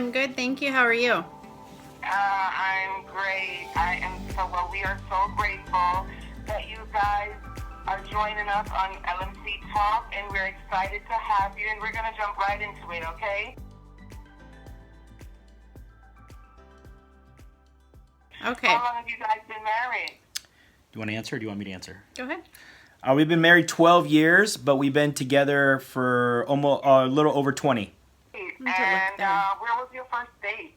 I'm good, thank you. How are you? I'm great. I am so well. We are so grateful that you guys are joining us on LMC Talk, and we're excited to have you. And we're going to jump right into it, okay? Okay, How long have you guys been married? Do you want to answer or do you want me to answer? go ahead. We've been married 12 years, but we've been together for almost a little over 20. And need to look down. where was your first date?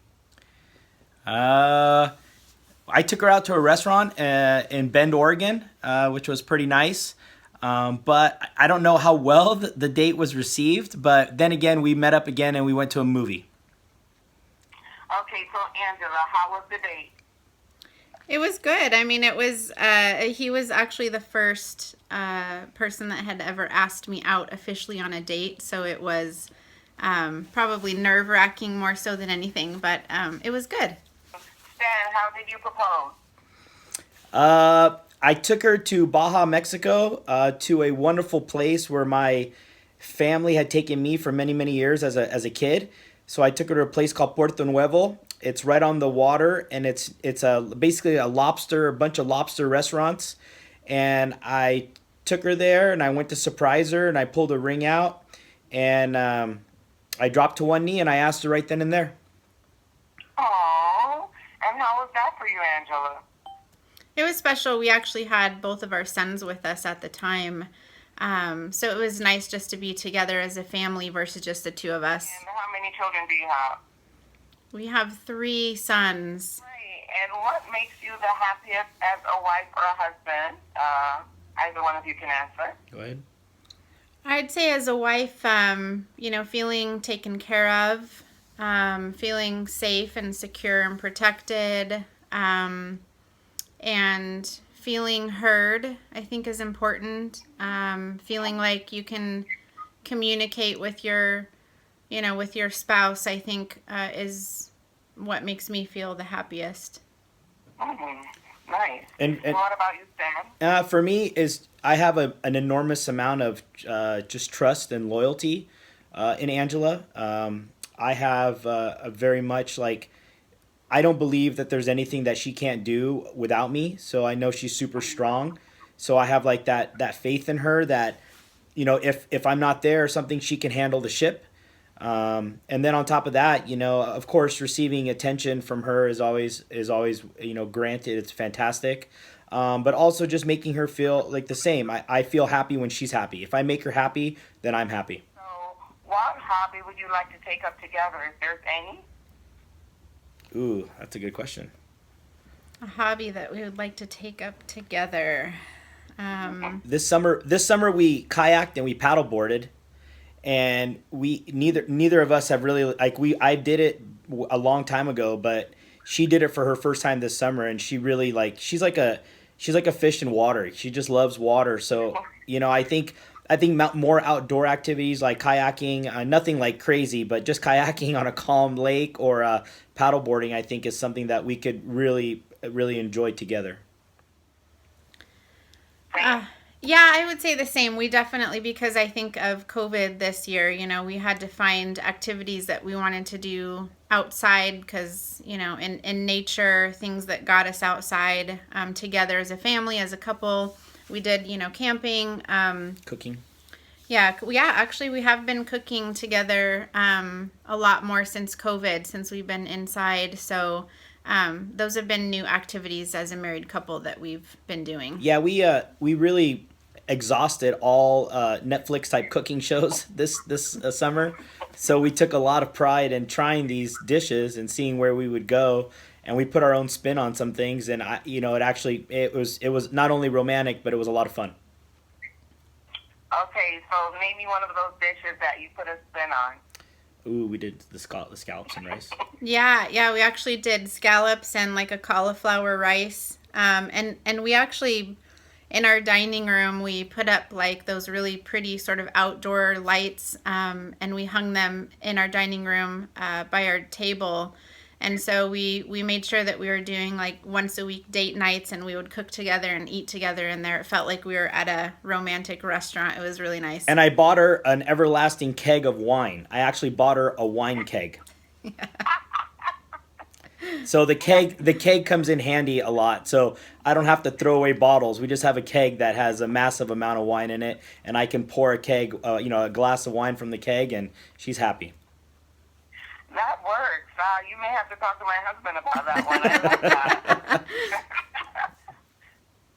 I took her out to a restaurant in Bend, Oregon, which was pretty nice. But I don't know how well the date was received. But then again, we met up again and we went to a movie. Okay, so Angela, how was the date? It was good. I mean, it was, he was actually the first person that had ever asked me out officially on a date. So it was probably nerve-wracking more so than anything, but it was good. Stan, how did you propose? I took her to Baja, Mexico, to a wonderful place where my family had taken me for many, many years as a kid. So I took her to a place called Puerto Nuevo. It's right on the water, and it's basically a bunch of lobster restaurants. And I took her there, and I went to surprise her, and I pulled a ring out, and I dropped to one knee, and I asked her right then and there. Oh, and how was that for you, Angela? It was special. We actually had both of our sons with us at the time. So it was nice just to be together as a family versus just the two of us. And how many children do you have? We have 3 sons. Right. And what makes you the happiest as a wife or a husband? Either one of you can answer. Go ahead. I'd say as a wife, feeling taken care of, feeling safe and secure and protected, and feeling heard, I think is important. Feeling like you can communicate with your spouse, I think, is what makes me feel the happiest. Mm-hmm. Nice. And What about you, Stan? for me is I have an enormous amount of just trust and loyalty in Angela. I have a very much like I don't believe that there's anything that she can't do without me. So I know she's super strong. So I have like that faith in her that if I'm not there or something, she can handle the ship. And then on top of that, of course, receiving attention from her is always granted. It's fantastic. But also just making her feel like the same. I feel happy when she's happy. If I make her happy, then I'm happy. So, what hobby would you like to take up together, if there's any? Ooh, that's a good question. A hobby that we would like to take up together. This summer we kayaked and we paddleboarded, and we neither of us have really I did it a long time ago, but she did it for her first time this summer, and she really she's like a fish in water. She just loves water. So I think more outdoor activities like kayaking, nothing like crazy, but just kayaking on a calm lake or paddleboarding, I think is something that we could really really enjoy together. Yeah, I would say the same. We definitely, because I think of COVID this year, we had to find activities that we wanted to do outside because, in nature, things that got us outside together as a family, as a couple. We did, camping. Cooking. Yeah, actually, we have been cooking together a lot more since COVID, since we've been inside. So those have been new activities as a married couple that we've been doing. Yeah, we really exhausted all Netflix type cooking shows this summer, so we took a lot of pride in trying these dishes and seeing where we would go, and we put our own spin on some things, and it was not only romantic, but it was a lot of fun. Okay, so name me one of those dishes that you put a spin on. Ooh, we did the scallops and rice. Yeah, we actually did scallops and like a cauliflower rice. And we actually, in our dining room, we put up like those really pretty sort of outdoor lights, and we hung them in our dining room by our table. And so we made sure that we were doing like once a week date nights, and we would cook together and eat together in there. It felt like we were at a romantic restaurant. It was really nice. And I bought her an everlasting keg of wine. I actually bought her a wine keg. So the keg comes in handy a lot. So I don't have to throw away bottles. We just have a keg that has a massive amount of wine in it, and I can pour a glass of wine from the keg, and she's happy. That works. You may have to talk to my husband about that one. I like that.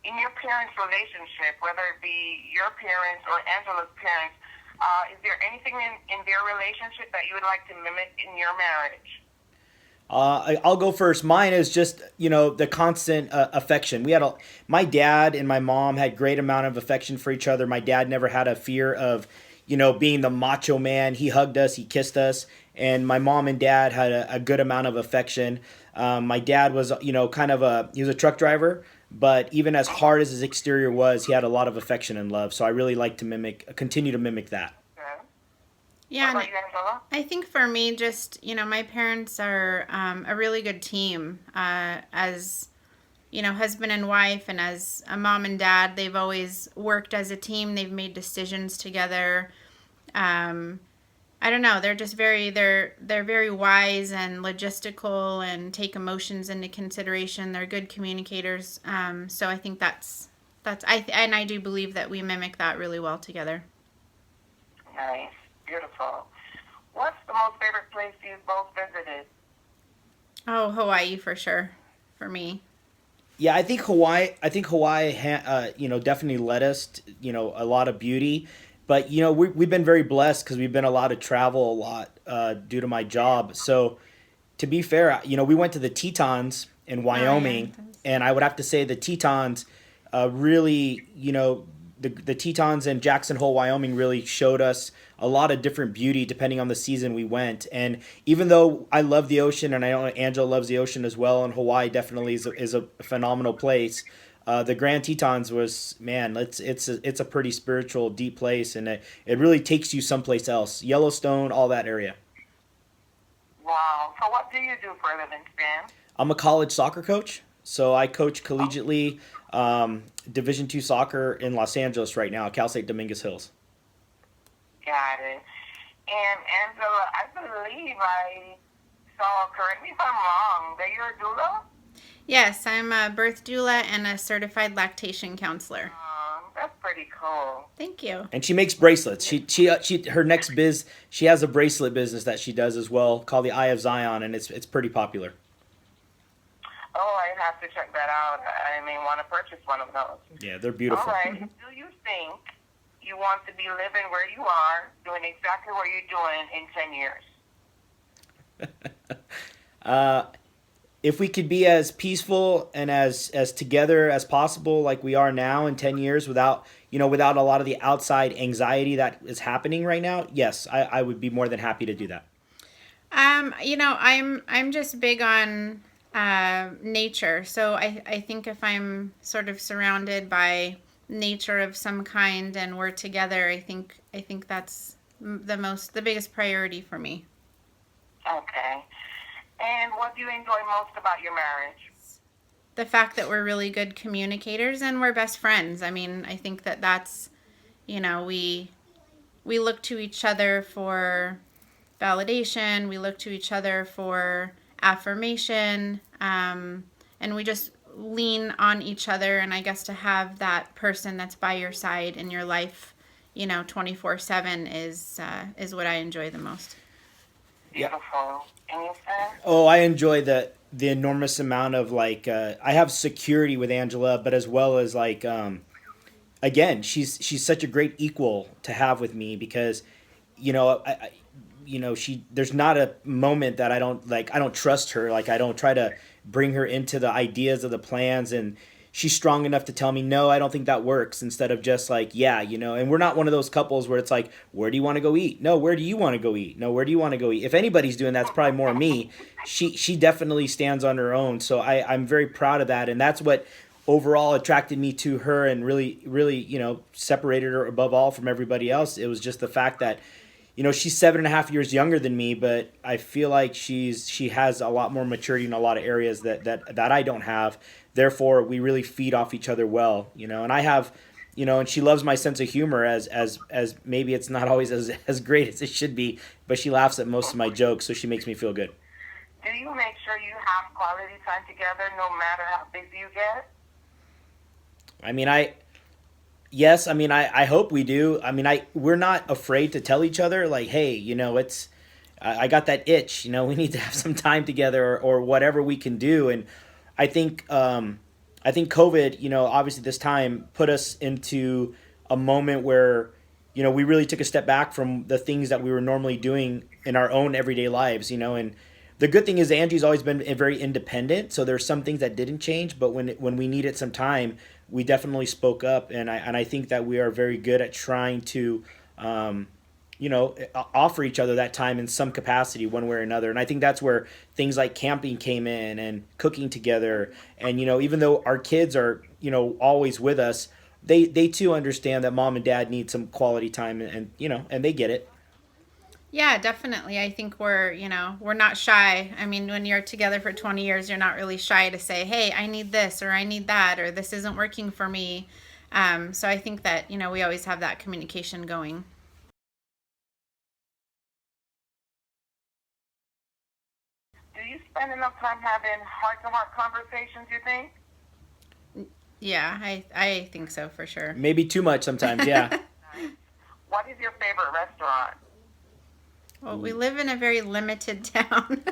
In your parents' relationship, whether it be your parents or Angela's parents, is there anything in their relationship that you would like to mimic in your marriage? I'll go first. Mine is just the constant affection. My dad and my mom had great amount of affection for each other. My dad never had a fear of being the macho man. He hugged us, he kissed us, and my mom and dad had a good amount of affection. My dad was he was a truck driver, but even as hard as his exterior was, he had a lot of affection and love. So I really like to continue to mimic that. Okay. Yeah, What and about you, Angela? I think for me, just, my parents are a really good team. As, husband and wife, and as a mom and dad, they've always worked as a team. They've made decisions together. Um, I don't know. They're very wise and logistical and take emotions into consideration. They're good communicators. So I think and I do believe that we mimic that really well together. Nice. Beautiful. What's the most favorite place you've both visited? Oh, Hawaii for sure, for me. Yeah, I think Hawaii. Definitely led us, a lot of beauty. But we've been very blessed because we've been allowed to travel a lot due to my job. So to be fair, we went to the Tetons in Oh yeah. Wyoming, and I would have to say the Tetons really, the Tetons in Jackson Hole, Wyoming really showed us a lot of different beauty depending on the season we went. And even though I love the ocean, and I know Angela loves the ocean as well, and Hawaii definitely is a phenomenal place. The Grand Tetons was, man, it's a pretty spiritual, deep place, and it really takes you someplace else. Yellowstone, all that area. Wow. So what do you do for a living, Stan? I'm a college soccer coach, so I coach collegiately Division II soccer in Los Angeles right now, at Cal State Dominguez Hills. Got it. And Angela, I believe I saw, correct me if I'm wrong, that you're a doula? Yes, I'm a birth doula and a certified lactation counselor. That's pretty cool. Thank you. And she makes bracelets. Her next biz, she has a bracelet business that she does as well, called the Eye of Zion, and it's pretty popular. Oh, I have to check that out. I may want to purchase one of those. Yeah, they're All beautiful. right. Do you think you want to be living where you are, doing exactly what you're doing in 10 years? If we could be as peaceful and as together as possible, like we are now in 10 years, without a lot of the outside anxiety that is happening right now, yes, I would be more than happy to do that. I'm just big on nature. So I think if I'm sort of surrounded by nature of some kind and we're together, I think that's the biggest priority for me. Okay. And what do you enjoy most about your marriage? The fact that we're really good communicators and we're best friends. I mean, I think that's, we look to each other for validation. We look to each other for affirmation. And we just lean on each other. And I guess to have that person that's by your side in your life, 24/7 is what I enjoy the most. Beautiful. And you, sir? Oh, I enjoy the enormous amount of I have security with Angela, but as well as again, she's such a great equal to have with me because, there's not a moment that I don't trust her. Like I don't try to bring her into the ideas of the plans, and she's strong enough to tell me, no, I don't think that works, instead of just and we're not one of those couples where it's like, where do you want to go eat? No, where do you want to go eat? No, where do you want to go eat? If anybody's doing that, it's probably more me. She definitely stands on her own. So I'm very proud of that. And that's what overall attracted me to her and really, really, separated her above all from everybody else. It was just the fact that, she's 7.5 years younger than me, but I feel like she has a lot more maturity in a lot of areas that I don't have. Therefore, we really feed off each other well, and I have, and she loves my sense of humor as maybe it's not always as great as it should be, but she laughs at most of my jokes, so she makes me feel good. Do you make sure you have quality time together no matter how busy you get? I mean, yes, I mean, I hope we do. I mean, we're not afraid to tell each other like, hey, it's I got that itch. We need to have some time together, or whatever we can do. And I think COVID, obviously this time put us into a moment where we really took a step back from the things that we were normally doing in our own everyday lives. And the good thing is Angie's always been very independent, so there's some things that didn't change. But when we needed some time, we definitely spoke up, and I think that we are very good at trying to, offer each other that time in some capacity, one way or another. And I think that's where things like camping came in, and cooking together. And even though our kids are always with us, they too understand that mom and dad need some quality time, and they get it. Yeah, definitely. I think we're not shy. I mean, when you're together for 20 years, you're not really shy to say, "Hey, I need this," or "I need that," or "This isn't working for me." So I think that, we always have that communication going. Do you spend enough time having heart-to-heart conversations, you think? Yeah, I think so for sure. Maybe too much sometimes, yeah. What is your favorite restaurant? Well, we live in a very limited town.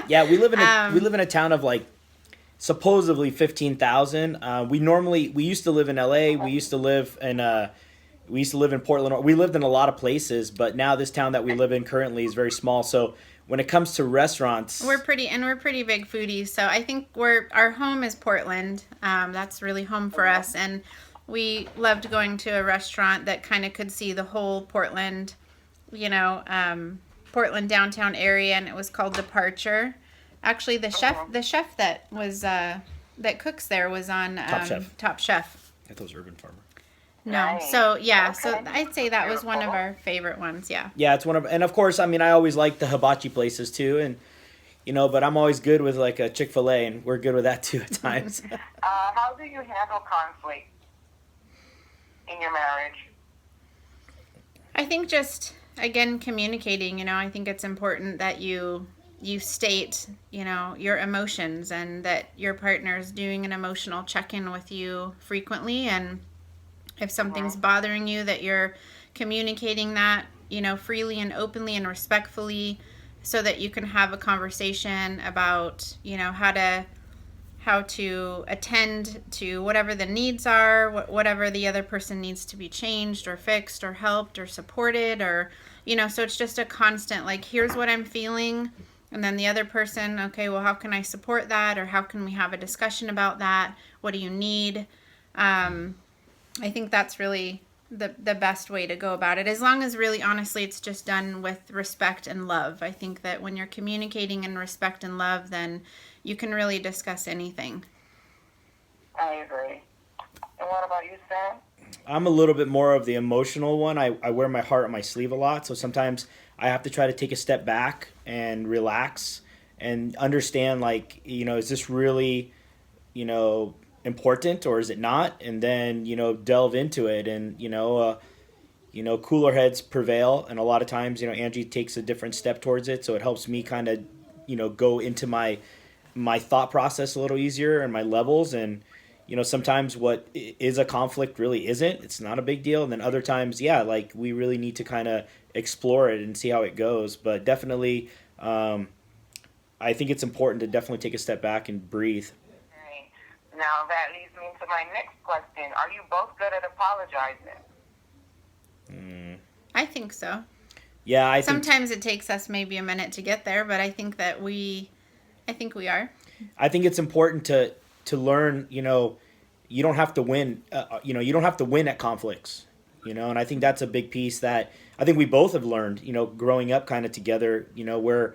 Yeah, we live in a town of like supposedly 15,000. We used to live in LA. We used to live in Portland. We lived in a lot of places, but now this town that we live in currently is very small. So when it comes to restaurants, we're pretty big foodies. So I think our home is Portland. That's really home for us, and we loved going to a restaurant that kind of could see the whole Portland, Portland downtown area, and it was called Departure. Actually, the chef that cooks there was on Top Chef. I thought it was Urban Farmer. No, Nice. so yeah, Okay. so I'd say that was one of Beautiful. our favorite ones. Yeah. Yeah, it's and of course, I mean, I always like the hibachi places too, and but I'm always good with like a Chick-fil-A, and we're good with that too at times. How do you handle conflict in your marriage? I think just again communicating. I think it's important that you state your emotions, and that your partner's doing an emotional check-in with you frequently, and if something's bothering you, that you're communicating that freely and openly and respectfully, so that you can have a conversation about how to attend to whatever the needs are, whatever the other person needs to be changed or fixed or helped or supported, or so it's just a constant, like, here's what I'm feeling, and then the other person, okay, well, how can I support that, or how can we have a discussion about that, what do you need? I think that's really the best way to go about it, as long as really honestly it's just done with respect and love. I think that when you're communicating in respect and love, then you can really discuss anything. I agree. And what about you, Sam? I'm a little bit more of the emotional one. I wear my heart on my sleeve a lot, so sometimes I have to try to take a step back and relax and understand, like, is this really, important, or is it not? And then delve into it, and cooler heads prevail, and a lot of times Angie takes a different step towards it, so it helps me kind of go into my thought process a little easier, and my levels. And sometimes what is a conflict really isn't. It's not a big deal. And then other times, yeah, like, we really need to kind of explore it and see how it goes. But definitely, I think it's important to definitely take a step back and breathe. Okay. Now that leads me to my next question. Are you both good at apologizing? I think so. Yeah, I think Sometimes it takes us maybe a minute to get there, but I think we are. I think it's important to learn. You don't have to win. You don't have to win at conflicts. And I think that's a big piece that I think we both have learned. Growing up kind of together. Where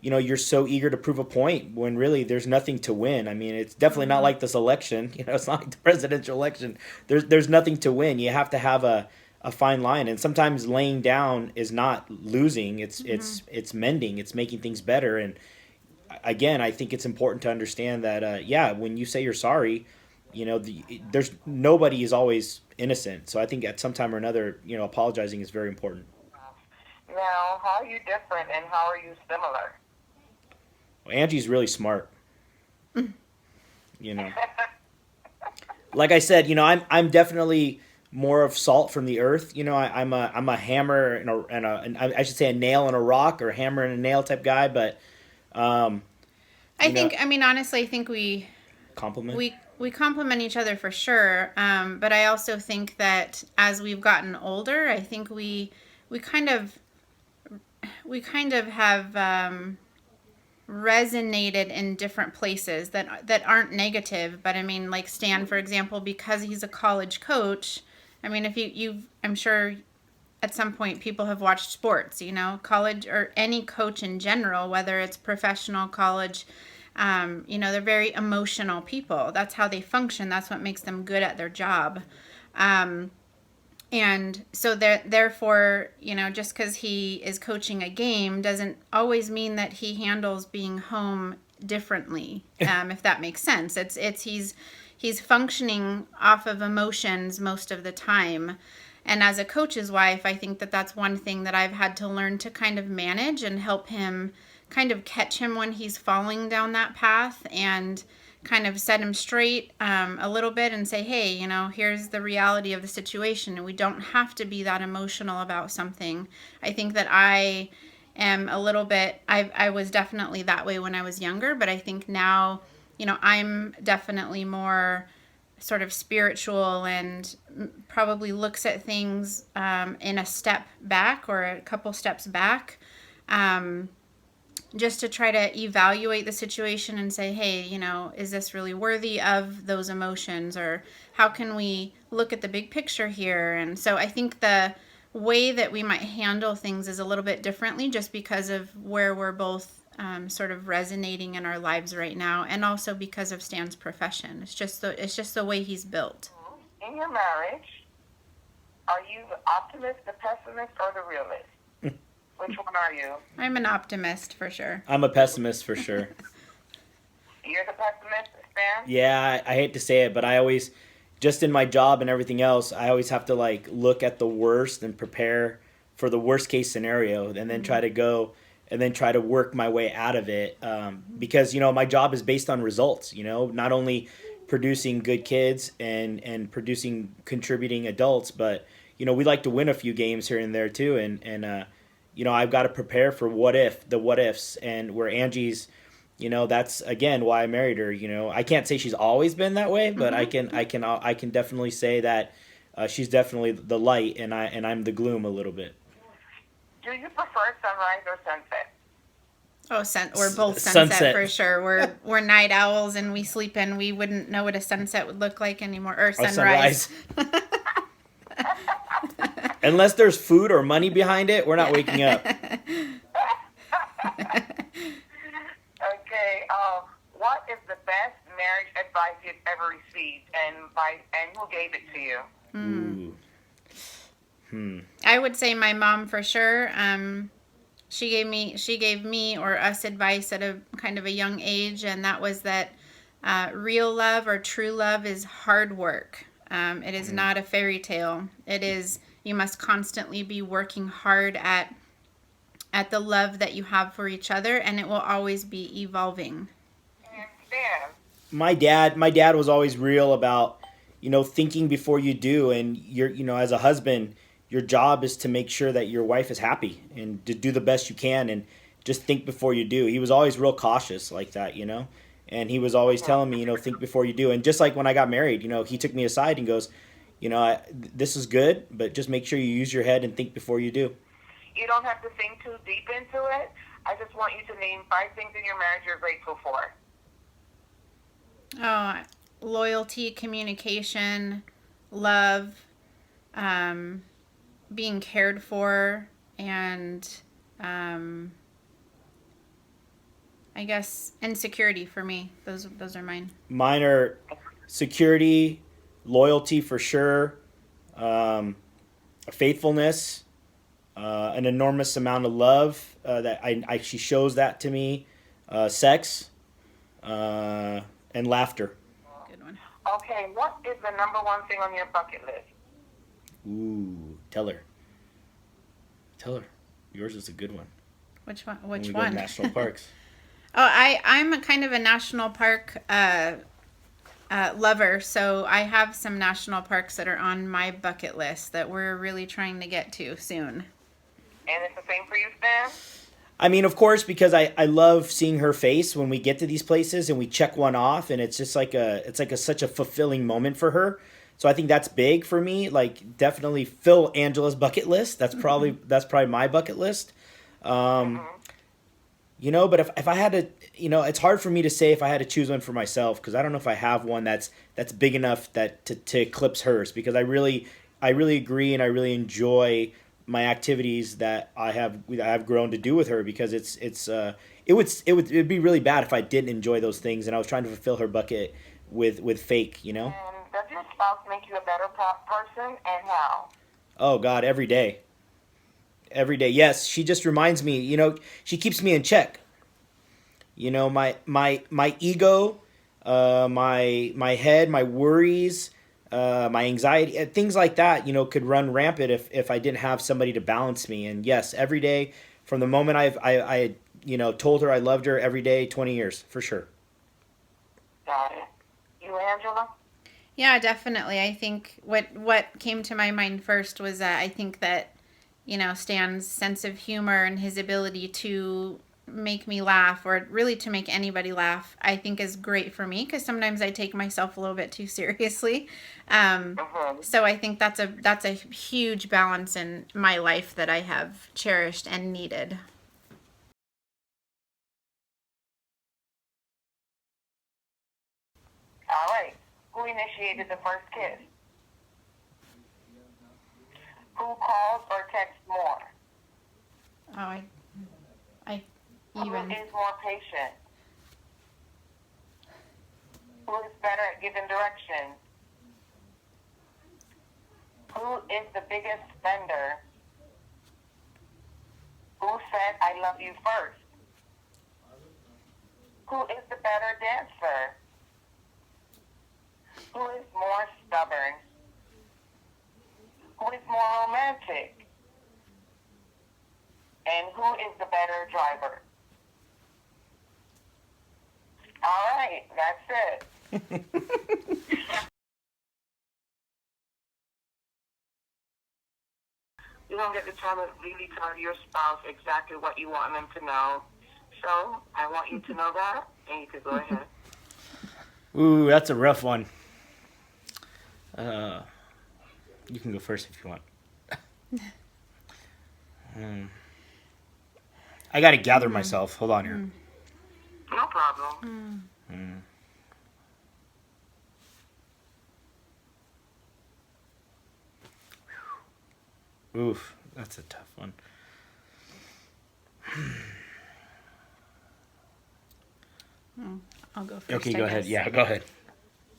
you're so eager to prove a point when really there's nothing to win. I mean, it's definitely not like this election. It's not like the presidential election. There's nothing to win. You have to have a fine line, and sometimes laying down is not losing. It's mending. It's making things better. And again, I think it's important to understand that when you say you're sorry, there's nobody is always innocent. So I think at some time or another, apologizing is very important. Now, how are you different and how are you similar? Well, Angie's really smart. You know, like I said, I'm definitely more of salt from the earth. I'm a hammer and I should say a nail and a rock, or a hammer and a nail type guy. But I mean, honestly, I think compliment. we complement each other for sure. But I also think that as we've gotten older, I think we kind of have resonated in different places that aren't negative. But I mean, like Stan, for example, because he's a college coach. I mean, if I'm sure at some point people have watched sports, college or any coach in general, whether it's professional, college. They're very emotional people. That's how they function. That's what makes them good at their job. And so therefore, just because he is coaching a game doesn't always mean that he handles being home differently, if that makes sense. He's functioning off of emotions most of the time. And as a coach's wife, I think that that's one thing that I've had to learn to kind of manage and help him kind of catch him when he's falling down that path, and kind of set him straight a little bit and say, hey, here's the reality of the situation, and we don't have to be that emotional about something. I think that I am a little bit, I was definitely that way when I was younger, but I think now, I'm definitely more sort of spiritual and probably looks at things in a step back or a couple steps back. Just to try to evaluate the situation and say, hey, is this really worthy of those emotions? Or how can we look at the big picture here? And so I think the way that we might handle things is a little bit differently, just because of where we're both sort of resonating in our lives right now, and also because of Stan's profession. It's just the way he's built. In your marriage, are you the optimist, the pessimist, or the realist? Which one are you? I'm an optimist for sure. I'm a pessimist for sure. You're the pessimist, Stan? Yeah, I hate to say it, but I always, just in my job and everything else, I always have to like look at the worst and prepare for the worst case scenario, and then try to work my way out of it. Because my job is based on results. Not only producing good kids and producing contributing adults, but we like to win a few games here and there too, and I've got to prepare for the what ifs, and where Angie's, that's again why I married her. I can't say she's always been that way, but I can definitely say that she's definitely the light, and I'm the gloom a little bit. Do you prefer sunrise or sunset? Oh, we're both sunset for sure. We're night owls, and we sleep in. We wouldn't know what a sunset would look like anymore, or sunrise. Unless there's food or money behind it, we're not waking up. Okay. What is the best marriage advice you've ever received, and who gave it to you? I would say my mom for sure. She gave me or us advice at a kind of a young age, and that was that real love or true love is hard work. It is not a fairy tale. You must constantly be working hard at the love that you have for each other, and it will always be evolving. Yeah. My dad was always real about, thinking before you do, and as a husband, your job is to make sure that your wife is happy and to do the best you can, and just think before you do. He was always real cautious like that, and he was always telling me, think before you do. And just like when I got married, he took me aside and goes, this is good, but just make sure you use your head and think before you do. You don't have to think too deep into it. I just want you to name 5 things in your marriage you're grateful for. Oh, loyalty, communication, love, being cared for, and I guess insecurity for me. Those are mine. Mine are security, loyalty for sure, faithfulness, an enormous amount of love that she shows that to me, sex, and laughter. Good one. Okay, what is the number one thing on your bucket list? Ooh, tell her. Tell her. Yours is a good one. Which one? When Which we go to one? national parks. I'm a kind of a national park lover, so I have some national parks that are on my bucket list that we're really trying to get to soon. And it's the same for you, Stan? I mean, of course, because I love seeing her face when we get to these places and we check one off, and it's just like such a fulfilling moment for her. So I think that's big for me. Like, definitely fill Angela's bucket list. That's probably my bucket list. Um, Mm-hmm. but if I had to, it's hard for me to say if I had to choose one for myself because I don't know if I have one that's big enough that to eclipse hers because I really agree and I really enjoy my activities that I have grown to do with her because it'd be really bad if I didn't enjoy those things and I was trying to fulfill her bucket with fake. And does your spouse make you a better person, and how? Oh God, every day. Every day. Yes, she just reminds me, she keeps me in check. My ego, my head, my worries, my anxiety, things like that, could run rampant if I didn't have somebody to balance me. And yes, every day from the moment told her I loved her every day, 20 years for sure. Got it. You, Angela? Yeah, definitely. I think what came to my mind first was that I think that Stan's sense of humor and his ability to make me laugh or really to make anybody laugh, I think is great for me because sometimes I take myself a little bit too seriously. Mm-hmm. So I think that's a huge balance in my life that I have cherished and needed. All right. Who initiated the first kiss? Who calls or texts more? Oh, I Who even is more patient? Who is better at giving directions? Who is the biggest spender? Who said I love you first? Who is the better dancer? Who is more stubborn? Who is more romantic? And who is the better driver? All right, that's it. You don't get the time to really tell your spouse exactly what you want them to know. So I want you to know that, and you can go ahead. Ooh, that's a rough one. You can go first if you want. I got to gather myself. Hold on here. No problem. Oof, that's a tough one. I'll go first. Okay, I go ahead. guess. Yeah, go ahead.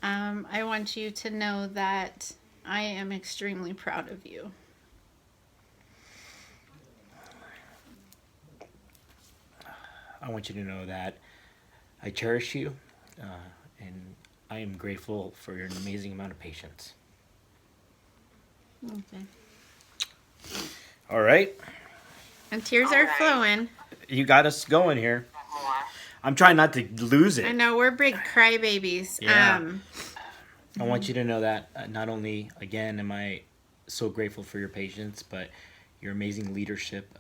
I want you to know that I am extremely proud of you. I want you to know that I cherish you, and I am grateful for your amazing amount of patience. Okay. All right, And tears All are right. flowing. you got us going here. More. I'm trying not to lose I it. know we're big crybabies. Yeah. I want you to know that not only, again, am I so grateful for your patience, but your amazing leadership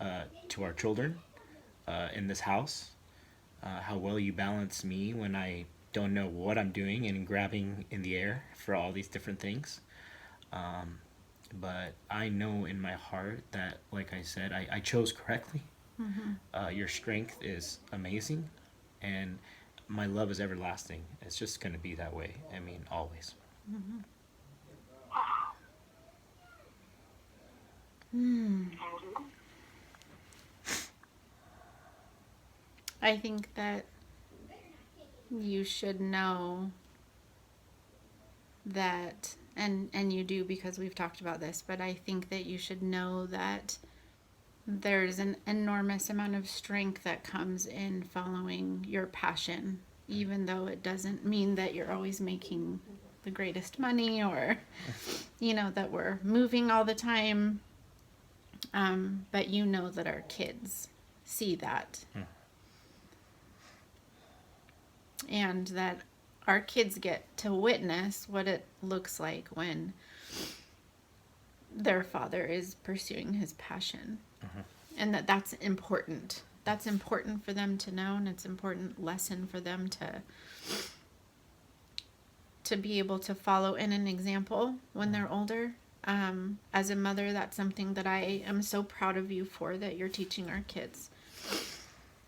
to our children in this house. How well you balance me when I don't know what I'm doing and grabbing in the air for all these different things. But I know in my heart that, like I said, I chose correctly. Your strength is amazing, and my love is everlasting. It's just going to be that way. I mean, always. I think that you should know that, and you do because we've talked about this, but I think that you should know that there's an enormous amount of strength that comes in following your passion, even though it doesn't mean that you're always making the greatest money or, that we're moving all the time. But that our kids see that. And that our kids get to witness what it looks like when their father is pursuing his passion. And that's important. That's important for them to know, and it's an important lesson for them to be able to follow in an example when they're older. As a mother, that's something that I am so proud of you for, that you're teaching our kids.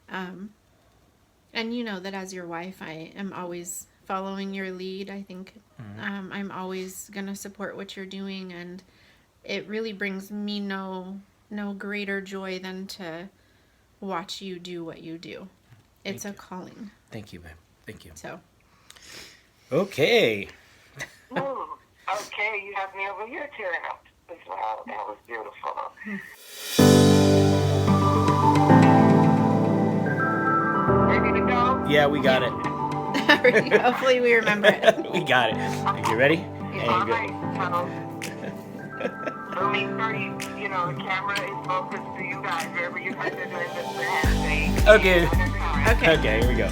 And that as your wife, I am always following your lead. I think I'm always going to support what you're doing, and it really brings me no greater joy than to watch you do what you do. It's a calling. Thank you, babe. Thank you. So. Okay. Okay, you have me over here tearing up as well. That was beautiful. Ready to go? Yeah, we got it. Hopefully we remember it. We got it. Are you ready? Yeah. All right, so make sure the camera is focused to you guys wherever you guys are doing this handshake. Okay. Okay. Okay, here we go.